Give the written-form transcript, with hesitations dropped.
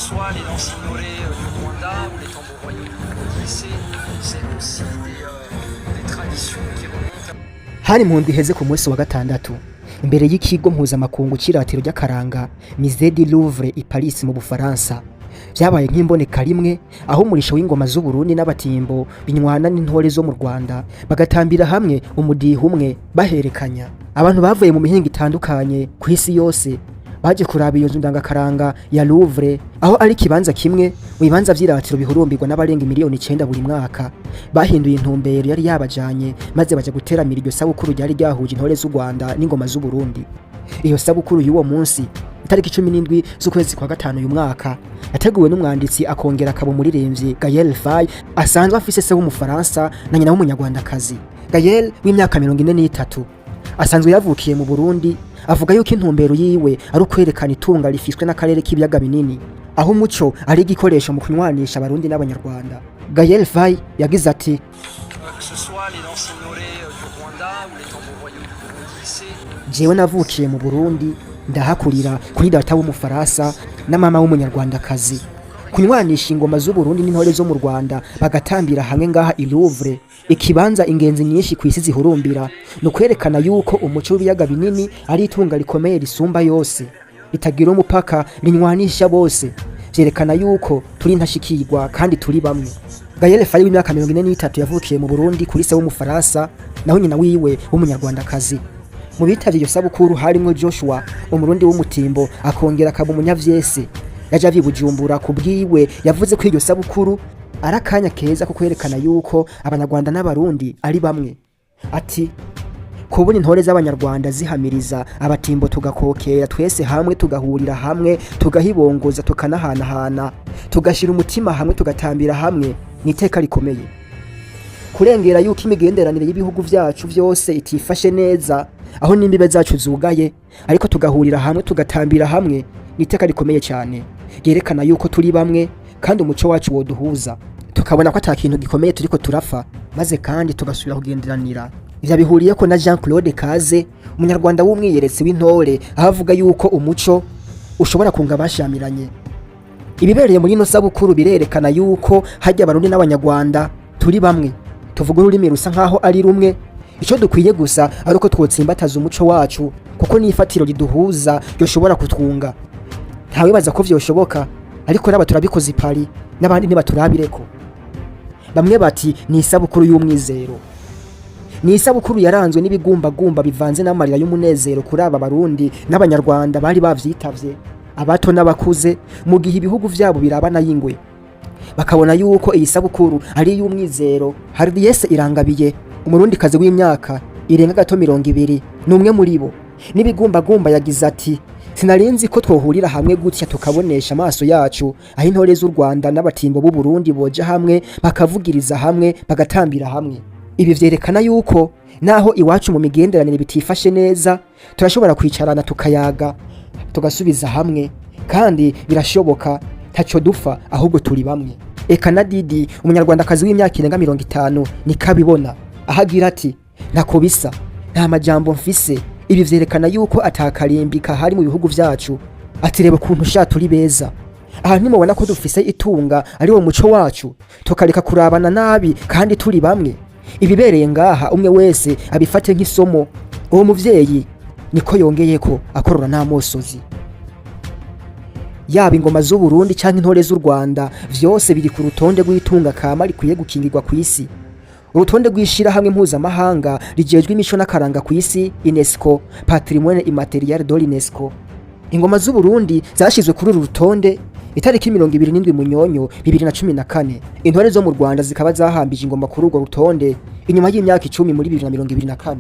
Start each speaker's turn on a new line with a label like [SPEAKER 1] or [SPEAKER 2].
[SPEAKER 1] soit les danses ignorées du Rwanda ou les tambours royaux du Burundi, c'est aussi des traditions qui remontent.
[SPEAKER 2] Hari mu ndwi heze ku munsi wa gatandatu imbere y'ikigo mpuzamakungu c'iratiro ry'akaranga Musée du Louvre i Paris mu Bufaransa byabaye nk'imboneka rimwe aho umurisho w'ingoma z'u Burundi n'abatimbo binywana n'intore zo mu Rwanda bagatambira hamwe umudiho umwe baherekanya. Abantu bavuye mu mihingo itandukanye ku isi yose baje kuraba iyo ndangakaranga ya Louvre aho ari kibanza kimwe mu bibanza vy'iratiro bihurumbirwa n'abarenga miliyoni 9 buri mwaka. Bahinduye intumbero yari yabajanye maze baje guteramira iryo sabukuru ryari ryahuje intore z'u Rwanda n'ingoma z'u Burundi. Iyo sabukuru y'uwo munsi itariki 17 z'ukwezi kwa gatanu uyu mwaka yateguwe n'umwanditsi akongera akaba umuririmbyi Gaël Faye asanzwe afise se w'umufaransa na nyina w'umunyarwandakazi. Gaël w'imyaka 43 asanzwe yavukiye mu Burundi avuga yuko intumbero yiwe ari ukwerekana itunga rifishwe n'akarere k'ibiyaga binini aho umuco ari igikoresho mu kunywanisha Abarundi n'Abanyarwanda. Gaël Faye yagize ati jewe navukiye mu Burundi ndahakurira kuri data w'umufaransa na mama w'umunyarwandakazi. Kunywanisha ingoma z'u Burundi n'intore zo mu Rwanda bagatambira hamwe ngaha i Louvre ikibanza ingenzi nyinshi kwisi zihurumbira no kwerekana yuko umuco w'ibiyaga binini ari itunga rikomeye risumba yose itagira umupaka rinywanisha bose vyerekana yuko turi ntashikirwa kandi turi bamwe. Gaël Faye w'imyaka 43 yavukiye mu Burundi kuri se w'umufaransa naho nyina wiwe w'umunyarwandakazi. Mu bitavye iyo sabukuru harimo Joshua umurundi w'umutimbo akongera akaba umunyavyese yaje avibujumbura kubwiwe yavuze ko iyo sabukuru arakanya keza ko kwerekana yuko Abanyarwanda n'Abarundi ari bamwe. Ati kubona intore z'Abanyarwanda zihamiriza abatimbo tugakokera twese hamwe tugahurira hamwe tugahibongoza tukanahanahana tugashira umutima hamwe tugatambira hamwe niteka rikomeye. Kurengera yuko imigenderanire y'ibihugu vyacu vyose itifashe neza aho n'imbibe zacu zugaye ariko tugahurira hamwe tugatambira hamwe niteka rikomeye cyane yerekana yuko turi bamwe kandi umuco wacu woduhuza tukabona ko atakintu gikomeye turiko turafa maze kandi tugasubira kugenderanira. Ivyo bihuriye ko na Jean-Claude Kaze umunyarwanda w'umwiyeretsi w'intore ahavuga yuko umuco ushobora kunga bashamiranye. Ibibereye muri no sabukuru birerekana yuko hajya Abarundi n'Abanyarwanda turi bamwe tuvuga ururimi rusa nkaho ari rumwe. Ico dukwiye gusa ari uko twotsimbataza umuco wacu kuko nifatiro riduhuza ryoshobora kutwunga. Ntawibaza ko vyoshoboka ariko raba turabikoze ipari n'abandi ntibaturabireko. Bamwe bati ni isabukuru y'umwizero. Ni isabukuru yaranzwe n'ibigumbagumba bivanze n'amarira y'umunezero kuri aba Barundi n'Abanyarwanda bari bavyitavye abato n'abakuze mu gihe ibihugu vyabo birabana yingwe bakabona yuko iyi sabukuru ari y'umwizero. Hari yese irangabiye umurundi kazi w'imyaka irenga gato 200 n'umwe muri bo n'ibigumbagumba yagize ati sinarinzi ko twohurira hamwe gutya tukabonesha amaso yacu aho intore z'u Rwanda n'abatimbo b'u Burundi boja hamwe bakavugiriza hamwe bagatambira hamwe. Ibi vyerekana yuko naho iwacu mu migenderanire bitifashe neza turashobora kwicarana tukayaga tugasubiza hamwe kandi birashoboka taco dufa ahubwo turi bamwe. Eka na Didi umunyarwandakazi w'imyaka irenga 50 nikabibona ahagira ati ntako bisa nta majambo mfise. Ibi vyerekana yuko atakarimbika hari mu bihugu vyacu. Ati reba kuntu sha turi beza aha ntimubona ko dufise itunga ari wo muco wacu tukareka kurabana nabi kandi turi bamwe. Ibibereye ngaha umwe wese abifate nk'isomo. Uwo muvyeyi niko yongeyeko akorora n'amosozi. Yaba ingoma z'u Burundi canke intore z'u Rwanda vyose biri ku rutonde rw'itunga kama rikwiye gukingirwa kw'isi. Urutonde rwishira hamwe mpuzamahanga rijejwe imico n'akaranga kw'isi UNESCO Patrimoine Immatériel de l'UNESCO. Ingoma z'u Burundi zashizwe kuri uru rutonde itariki 27 Munyonyo 2014. Intore zo mu Rwanda zikaba zahambije ingoma kuri urwo rutonde inyuma y'imyaka 10 muri 2024.